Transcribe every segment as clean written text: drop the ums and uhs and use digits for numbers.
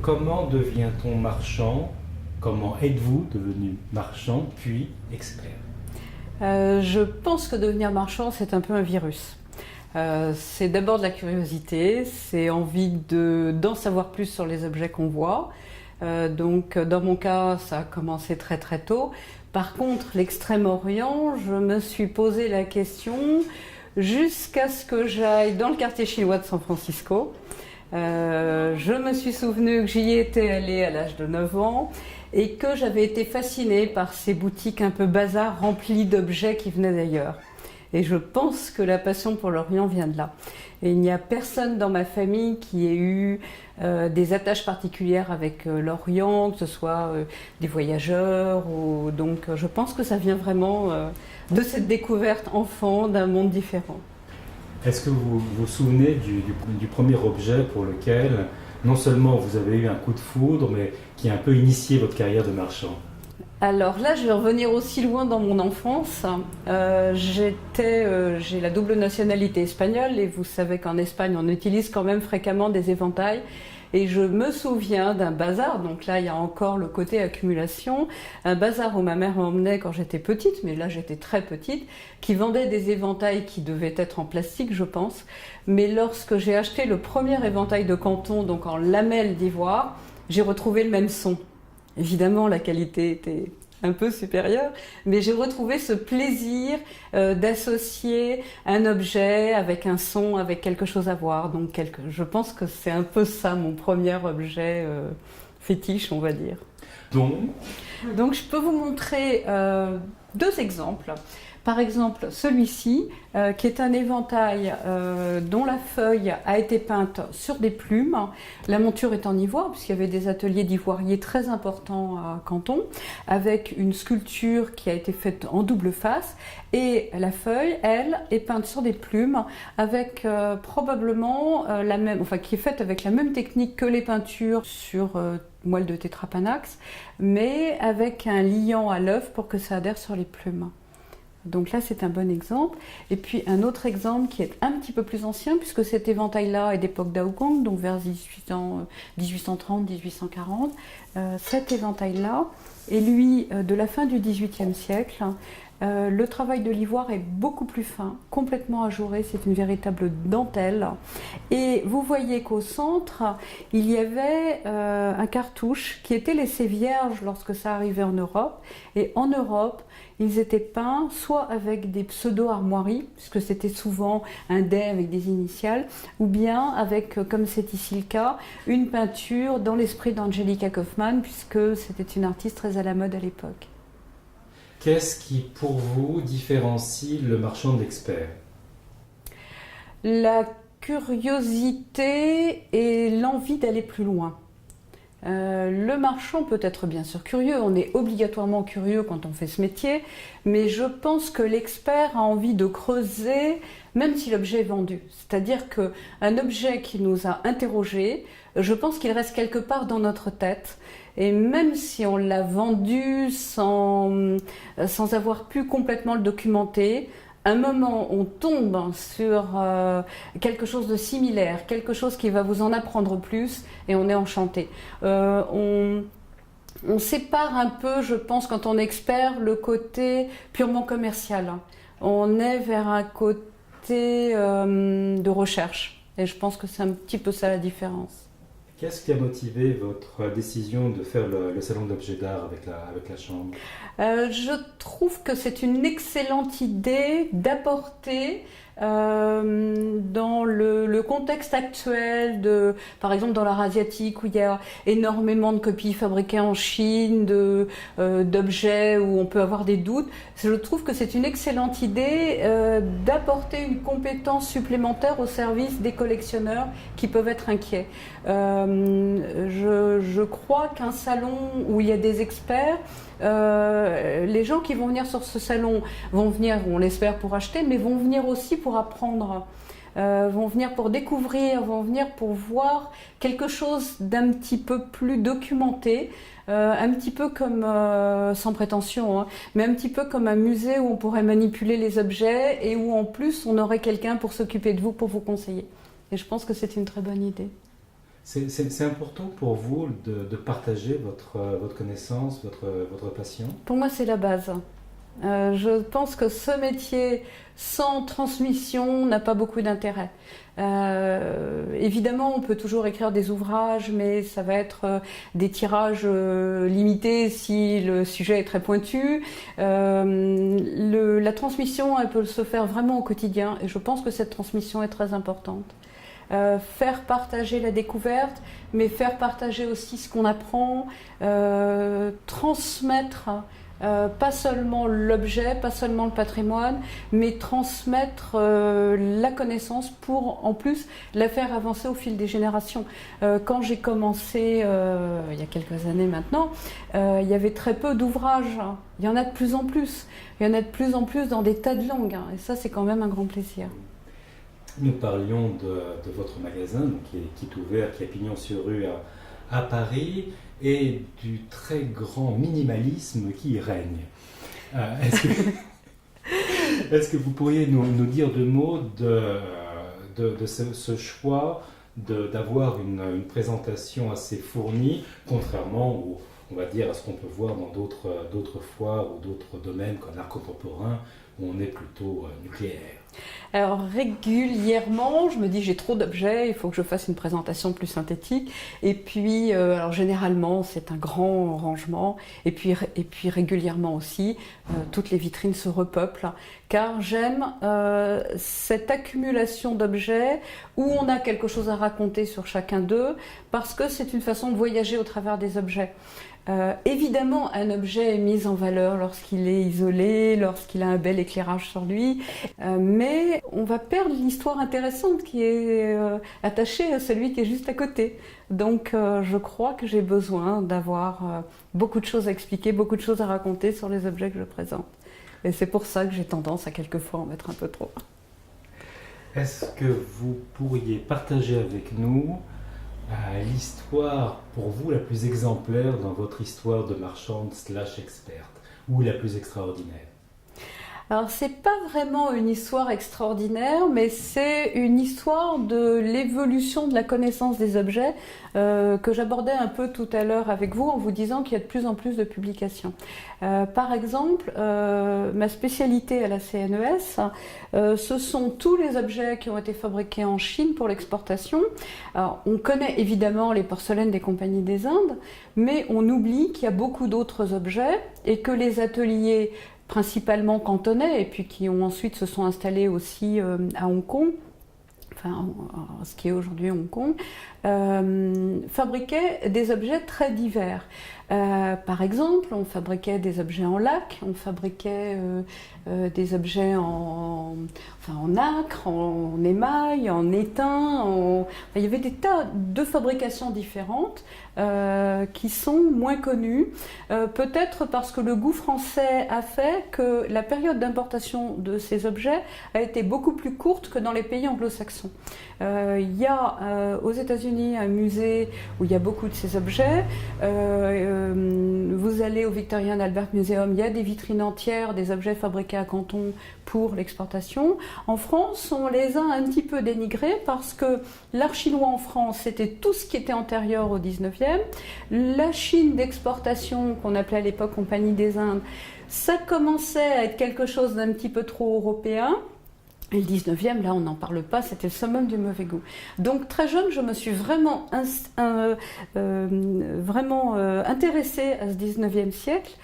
Comment devient-on marchand? Comment êtes-vous devenu marchand puis expert? Je pense que devenir marchand, c'est un peu un virus. C'est d'abord de la curiosité, c'est envie d'en savoir plus sur les objets qu'on voit. Donc dans mon cas, ça a commencé très très tôt. Par contre, l'Extrême-Orient, je me suis posé la question jusqu'à ce que j'aille dans le quartier chinois de San Francisco. Je me suis souvenu que j'y étais allée à l'âge de 9 ans et que j'avais été fascinée par ces boutiques un peu bazar remplies d'objets qui venaient d'ailleurs. Et je pense que la passion pour l'Orient vient de là. Et il n'y a personne dans ma famille qui ait eu des attaches particulières avec l'Orient, que ce soit des voyageurs. Donc je pense que ça vient vraiment de cette découverte enfant d'un monde différent. Est-ce que vous vous souvenez du premier objet pour lequel non seulement vous avez eu un coup de foudre, mais qui a un peu initié votre carrière de marchand? Alors là, je vais revenir aussi loin dans mon enfance. J'ai la double nationalité espagnole et vous savez qu'en Espagne, on utilise quand même fréquemment des éventails. Et je me souviens d'un bazar, donc là il y a encore le côté accumulation, un bazar où ma mère m'emmenait quand j'étais petite, mais là j'étais très petite, qui vendait des éventails qui devaient être en plastique je pense. Mais lorsque j'ai acheté le premier éventail de Canton, donc en lamelles d'ivoire, j'ai retrouvé le même son. Évidemment, la qualité était un peu supérieure, mais j'ai retrouvé ce plaisir d'associer un objet avec un son, avec quelque chose à voir. Donc, je pense que c'est un peu ça mon premier objet fétiche, on va dire. Donc, je peux vous montrer deux exemples. Par exemple, celui-ci, qui est un éventail dont la feuille a été peinte sur des plumes. La monture est en ivoire, puisqu'il y avait des ateliers d'ivoiriers très importants à Canton, avec une sculpture qui a été faite en double face. Et la feuille, elle, est peinte sur des plumes, avec probablement la même, enfin, qui est faite avec la même technique que les peintures sur moelle de tétrapanax, mais avec un liant à l'œuf pour que ça adhère sur les plumes. Donc là, c'est un bon exemple. Et puis un autre exemple qui est un petit peu plus ancien, puisque cet éventail-là est d'époque d'Aogong, donc vers 1830-1840. Cet éventail-là est lui de la fin du XVIIIe siècle. Le travail de l'ivoire est beaucoup plus fin, complètement ajouré, c'est une véritable dentelle. Et vous voyez qu'au centre, il y avait un cartouche qui était laissé vierge lorsque ça arrivait en Europe. Et en Europe, ils étaient peints soit avec des pseudo-armoiries, puisque c'était souvent un dais avec des initiales, ou bien avec, comme c'est ici le cas, une peinture dans l'esprit d'Angelica Kauffmann, puisque c'était une artiste très à la mode à l'époque. Qu'est-ce qui, pour vous, différencie le marchand de l'expert? La curiosité et l'envie d'aller plus loin. Le marchand peut être bien sûr curieux, on est obligatoirement curieux quand on fait ce métier, mais je pense que l'expert a envie de creuser même si l'objet est vendu. C'est-à-dire qu'un objet qui nous a interrogés, je pense qu'il reste quelque part dans notre tête. Et même si on l'a vendu sans avoir pu complètement le documenter, à un moment on tombe sur quelque chose de similaire, quelque chose qui va vous en apprendre plus et on est enchanté. On sépare un peu, je pense, quand on est expert, le côté purement commercial. On est vers un côté de recherche et je pense que c'est un petit peu ça la différence. Qu'est-ce qui a motivé votre décision de faire le salon d'objets d'art avec la chambre? Je trouve que c'est une excellente idée d'apporter dans le contexte actuel, par exemple dans l'art asiatique où il y a énormément de copies fabriquées en Chine, d'objets où on peut avoir des doutes. Je trouve que c'est une excellente idée d'apporter une compétence supplémentaire au service des collectionneurs qui peuvent être inquiets. Je crois qu'un salon où il y a des experts, les gens qui vont venir sur ce salon vont venir, on l'espère, pour acheter, mais vont venir aussi pour apprendre, vont venir pour découvrir, vont venir pour voir quelque chose d'un petit peu plus documenté, un petit peu comme, sans prétention, hein, mais un petit peu comme un musée où on pourrait manipuler les objets et où en plus on aurait quelqu'un pour s'occuper de vous, pour vous conseiller. Et je pense que c'est une très bonne idée. C'est important pour vous de partager votre connaissance, votre passion? Pour moi, c'est la base. Je pense que ce métier sans transmission n'a pas beaucoup d'intérêt. Évidemment, on peut toujours écrire des ouvrages, mais ça va être des tirages limités si le sujet est très pointu. La transmission, elle peut se faire vraiment au quotidien, et je pense que cette transmission est très importante. Faire partager la découverte, mais faire partager aussi ce qu'on apprend, transmettre pas seulement l'objet, pas seulement le patrimoine, mais transmettre la connaissance pour en plus la faire avancer au fil des générations. Quand j'ai commencé il y a quelques années maintenant, il y avait très peu d'ouvrages. Il y en a de plus en plus. Il y en a de plus en plus dans des tas de langues. Et ça, c'est quand même un grand plaisir. Nous parlions de votre magasin donc, qui est ouvert, qui a pignon sur rue à Paris, et du très grand minimalisme qui y règne. Est-ce que vous pourriez nous dire deux mots de ce choix d'avoir une présentation assez fournie, contrairement on va dire, à ce qu'on peut voir dans d'autres foires ou d'autres domaines comme l'art contemporain, où on est plutôt nucléaire? Alors régulièrement, je me dis j'ai trop d'objets, il faut que je fasse une présentation plus synthétique. Et puis, alors généralement, c'est un grand rangement. Et puis régulièrement aussi, toutes les vitrines se repeuplent. Car j'aime cette accumulation d'objets où on a quelque chose à raconter sur chacun d'eux, parce que c'est une façon de voyager au travers des objets. Évidemment, un objet est mis en valeur lorsqu'il est isolé, lorsqu'il a un bel éclairage sur lui, mais on va perdre l'histoire intéressante qui est attachée à celui qui est juste à côté. Donc je crois que j'ai besoin d'avoir beaucoup de choses à expliquer, beaucoup de choses à raconter sur les objets que je présente. Et c'est pour ça que j'ai tendance à quelquefois en mettre un peu trop. Est-ce que vous pourriez partager avec nous l'histoire, pour vous, la plus exemplaire dans votre histoire de marchande / experte, ou la plus extraordinaire? Alors, c'est pas vraiment une histoire extraordinaire, mais c'est une histoire de l'évolution de la connaissance des objets que j'abordais un peu tout à l'heure avec vous en vous disant qu'il y a de plus en plus de publications. Par exemple, ma spécialité à la CNES, ce sont tous les objets qui ont été fabriqués en Chine pour l'exportation. Alors, on connaît évidemment les porcelaines des compagnies des Indes, mais on oublie qu'il y a beaucoup d'autres objets et que les ateliers principalement cantonais, et puis qui ont ensuite se sont installés aussi à Hong Kong, enfin ce qui est aujourd'hui Hong Kong, fabriquaient des objets très divers. Par exemple, on fabriquait des objets en lac, on fabriquait des objets en nacre, en émail, en étain. Il y avait des tas de fabrications différentes qui sont moins connues, peut-être parce que le goût français a fait que la période d'importation de ces objets a été beaucoup plus courte que dans les pays anglo-saxons. Il y a aux États-Unis un musée où il y a beaucoup de ces objets. Vous allez au Victorian Albert Museum, il y a des vitrines entières, des objets fabriqués à Canton pour l'exportation. En France, on les a un petit peu dénigrés parce que l'art chinois en France, c'était tout ce qui était antérieur au 19e. La Chine d'exportation, qu'on appelait à l'époque Compagnie des Indes, ça commençait à être quelque chose d'un petit peu trop européen. Et le 19e, là, on n'en parle pas, c'était le summum du mauvais goût. Donc, très jeune, je me suis vraiment intéressée à ce 19e siècle,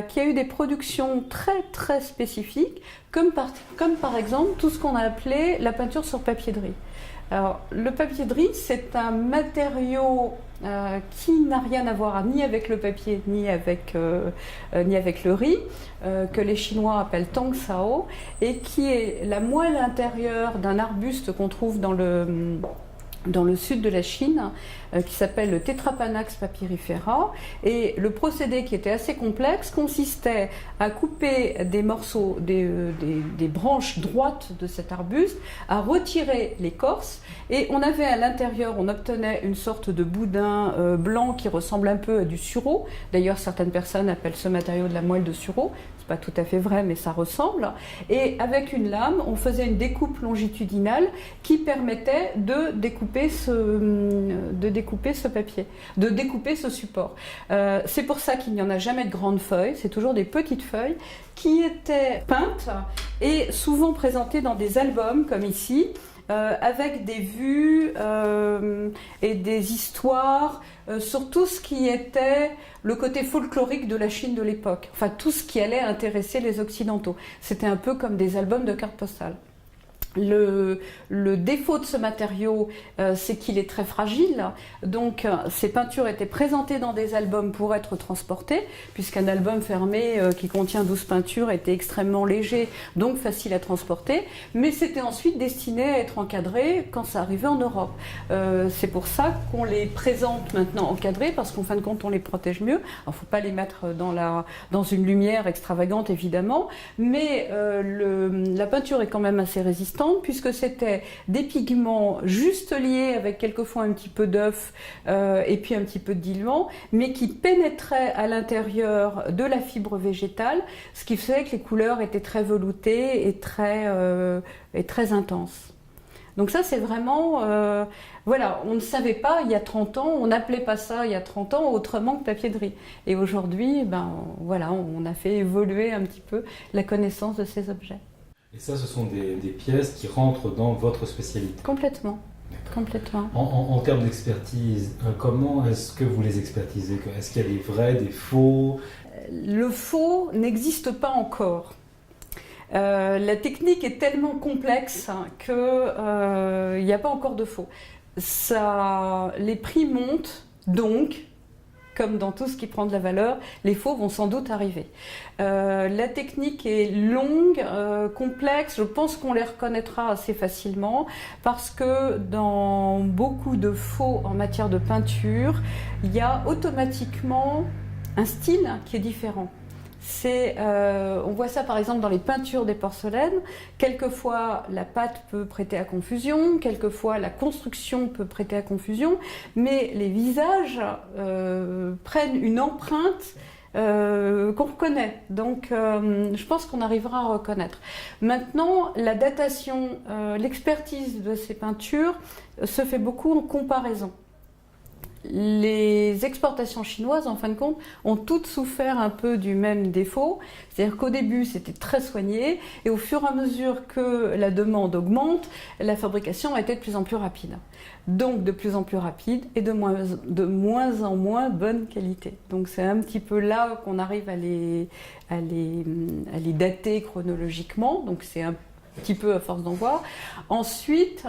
qui a eu des productions très, très spécifiques, comme par exemple tout ce qu'on a appelé la peinture sur papier de riz. Alors, le papier de riz, c'est un matériau qui n'a rien à voir ni avec le papier ni avec le riz, que les Chinois appellent tang sao, et qui est la moelle intérieure d'un arbuste qu'on trouve dans le sud de la Chine, qui s'appelle le Tetrapanax papyrifera. Et le procédé, qui était assez complexe, consistait à couper des morceaux, des branches droites de cet arbuste, à retirer l'écorce, et on avait à l'intérieur, on obtenait une sorte de boudin blanc qui ressemble un peu à du sureau. D'ailleurs, certaines personnes appellent ce matériau de la moelle de sureau. Pas tout à fait vrai, mais ça ressemble. Et avec une lame, on faisait une découpe longitudinale qui permettait de découper découper ce papier, de découper ce support. C'est pour ça qu'il n'y en a jamais de grandes feuilles, c'est toujours des petites feuilles qui étaient peintes et souvent présentées dans des albums comme ici, avec des vues et des histoires sur tout ce qui était le côté folklorique de la Chine de l'époque, enfin tout ce qui allait intéresser les Occidentaux. C'était un peu comme des albums de cartes postales. Le défaut de ce matériau, c'est qu'il est très fragile, donc ces peintures étaient présentées dans des albums pour être transportées, puisqu'un album fermé qui contient 12 peintures était extrêmement léger, donc facile à transporter, mais c'était ensuite destiné à être encadré quand ça arrivait en Europe. C'est pour ça qu'on les présente maintenant encadrés, parce qu'en fin de compte on les protège mieux. Il ne faut pas les mettre dans une lumière extravagante évidemment, mais la peinture est quand même assez résistante, puisque c'était des pigments juste liés avec quelquefois un petit peu d'œuf et puis un petit peu de diluant, mais qui pénétraient à l'intérieur de la fibre végétale, ce qui faisait que les couleurs étaient très veloutées et très intenses. Donc ça c'est vraiment, voilà, on ne savait pas il y a 30 ans, on n'appelait pas ça il y a 30 ans autrement que papier de riz. Et aujourd'hui, voilà, on a fait évoluer un petit peu la connaissance de ces objets. Et ça, ce sont des pièces qui rentrent dans votre spécialité? Complètement. Complètement. En termes d'expertise, comment est-ce que vous les expertisez? Est-ce qu'il y a des vrais, des faux? Le faux n'existe pas encore. La technique est tellement complexe qu'il n'y a pas encore de faux. Les prix montent, donc, comme dans tout ce qui prend de la valeur, les faux vont sans doute arriver. La technique est longue, complexe, je pense qu'on les reconnaîtra assez facilement, parce que dans beaucoup de faux en matière de peinture, il y a automatiquement un style qui est différent. On voit ça par exemple dans les peintures des porcelaines. Quelquefois la pâte peut prêter à confusion, quelquefois la construction peut prêter à confusion, mais les visages prennent une empreinte qu'on reconnaît. Donc je pense qu'on arrivera à reconnaître. Maintenant, la datation, l'expertise de ces peintures se fait beaucoup en comparaison. Les exportations chinoises, en fin de compte, ont toutes souffert un peu du même défaut. C'est-à-dire qu'au début, c'était très soigné, et au fur et à mesure que la demande augmente, la fabrication a été de plus en plus rapide. Donc de plus en plus rapide et de moins en moins bonne qualité. Donc c'est un petit peu là qu'on arrive à les dater chronologiquement. Donc c'est un petit peu à force d'en voir. Ensuite,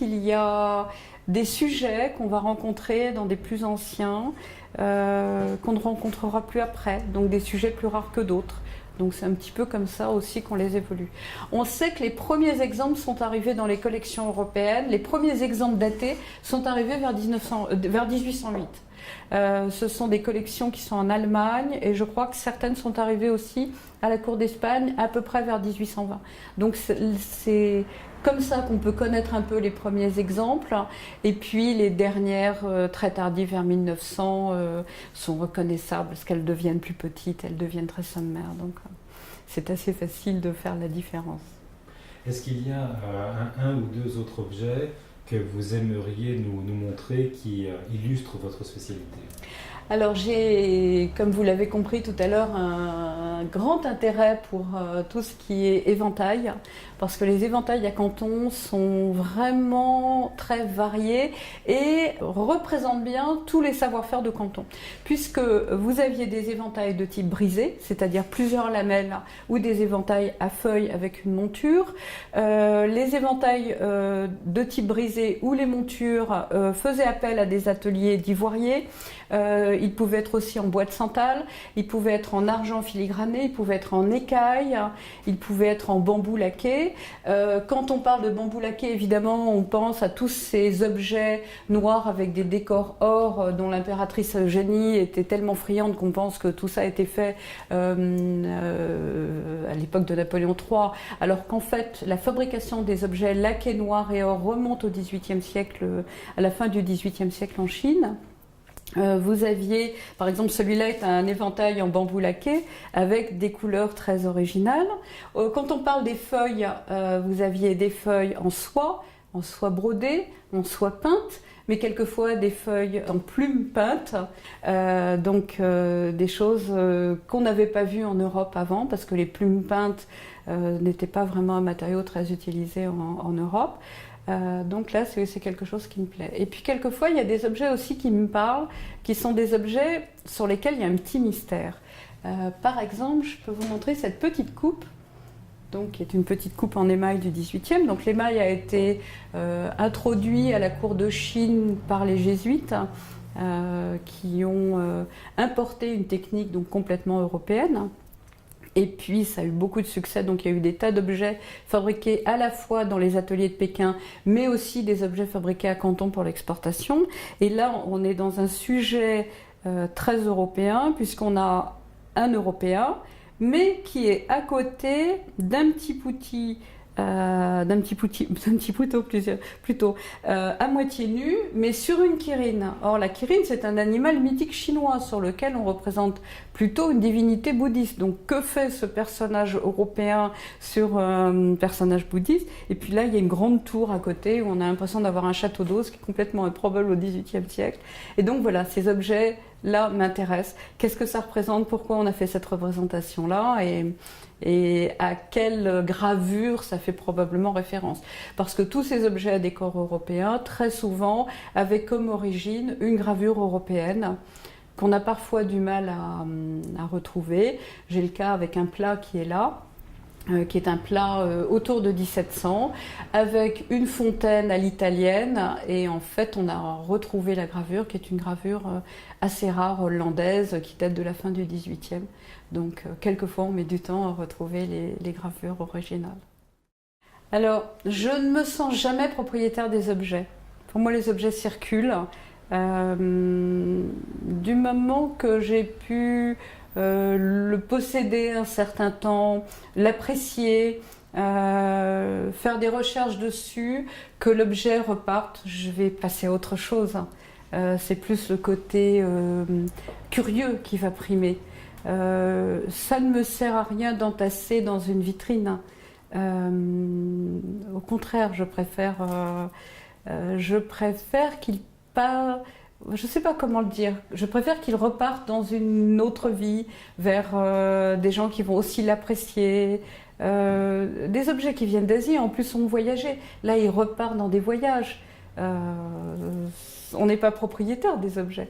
il y a des sujets qu'on va rencontrer dans des plus anciens, qu'on ne rencontrera plus après, donc des sujets plus rares que d'autres. Donc c'est un petit peu comme ça aussi qu'on les évolue. On sait que les premiers exemples sont arrivés dans les collections européennes, les premiers exemples datés sont arrivés vers 1808. Ce sont des collections qui sont en Allemagne, et je crois que certaines sont arrivées aussi à la cour d'Espagne à peu près vers 1820. Donc c'est comme ça qu'on peut connaître un peu les premiers exemples, et puis les dernières très tardives vers 1900 sont reconnaissables parce qu'elles deviennent plus petites, elles deviennent très sommaires, donc c'est assez facile de faire la différence. Est-ce qu'il y a un ou deux autres objets que vous aimeriez nous montrer qui illustrent votre spécialité? Alors j'ai, comme vous l'avez compris tout à l'heure, un grand intérêt pour tout ce qui est éventail, parce que les éventails à Canton sont vraiment très variés et représentent bien tous les savoir-faire de Canton. Puisque vous aviez des éventails de type brisé, c'est-à-dire plusieurs lamelles, ou des éventails à feuilles avec une monture. Les éventails de type brisé ou les montures faisaient appel à des ateliers d'ivoiriers. Ils pouvaient être aussi en bois de santal, ils pouvaient être en argent filigrané, ils pouvaient être en écaille, ils pouvaient être en bambou laqué. Quand on parle de bambou laqué, évidemment, on pense à tous ces objets noirs avec des décors or dont l'impératrice Eugénie était tellement friande qu'on pense que tout ça a été fait à l'époque de Napoléon III, alors qu'en fait, la fabrication des objets laqués noirs et or remonte au XVIIIe siècle, à la fin du XVIIIe siècle en Chine. Vous aviez, par exemple, celui-là est un éventail en bambou laqué avec des couleurs très originales. Quand on parle des feuilles, vous aviez des feuilles en soie, en soie brodée, en soie peinte, mais quelquefois des feuilles en plumes peintes, des choses qu'on n'avait pas vues en Europe avant, parce que les plumes peintes n'étaient pas vraiment un matériau très utilisé en Europe. Donc là, c'est quelque chose qui me plaît. Et puis quelquefois, il y a des objets aussi qui me parlent, qui sont des objets sur lesquels il y a un petit mystère. Par exemple, je peux vous montrer cette petite coupe, donc, qui est une petite coupe en émail du XVIIIe. Donc l'émail a été introduit à la cour de Chine par les jésuites, qui ont importé une technique donc complètement européenne. Et puis ça a eu beaucoup de succès, donc il y a eu des tas d'objets fabriqués à la fois dans les ateliers de Pékin, mais aussi des objets fabriqués à Canton pour l'exportation. Et là, on est dans un sujet très européen, puisqu'on a un Européen, mais qui est à côté d'un petit pouti plutôt à moitié nu, mais sur une kirine. Or, la kirine, c'est un animal mythique chinois sur lequel on représente plutôt une divinité bouddhiste. Donc, que fait ce personnage européen sur un personnage bouddhiste? Et puis là, il y a une grande tour à côté où on a l'impression d'avoir un château d'eau, ce qui est complètement improbable au XVIIIe siècle. Et donc, voilà, ces objets-là m'intéressent. Qu'est-ce que ça représente? Pourquoi on a fait cette représentation-là? Et à quelle gravure ça fait probablement référence. Parce que tous ces objets à décor européen, très souvent, avaient comme origine une gravure européenne qu'on a parfois du mal à retrouver. J'ai le cas avec un plat qui est là, qui est un plat autour de 1700, avec une fontaine à l'italienne, et en fait on a retrouvé la gravure, qui est une gravure assez rare hollandaise, qui date de la fin du XVIIIe. Donc quelquefois on met du temps à retrouver les gravures originales. Alors, je ne me sens jamais propriétaire des objets. Pour moi, les objets circulent. Du moment que j'ai pu le posséder un certain temps, l'apprécier, faire des recherches dessus, que l'objet reparte, je vais passer à autre chose. C'est plus le côté curieux qui va primer. Ça ne me sert à rien d'entasser dans une vitrine. Au contraire, je préfère qu'il part. Je ne sais pas comment le dire. Je préfère qu'il reparte dans une autre vie, vers des gens qui vont aussi l'apprécier. Des objets qui viennent d'Asie, en plus, ont voyagé. Là, il repart dans des voyages. On n'est pas propriétaire des objets.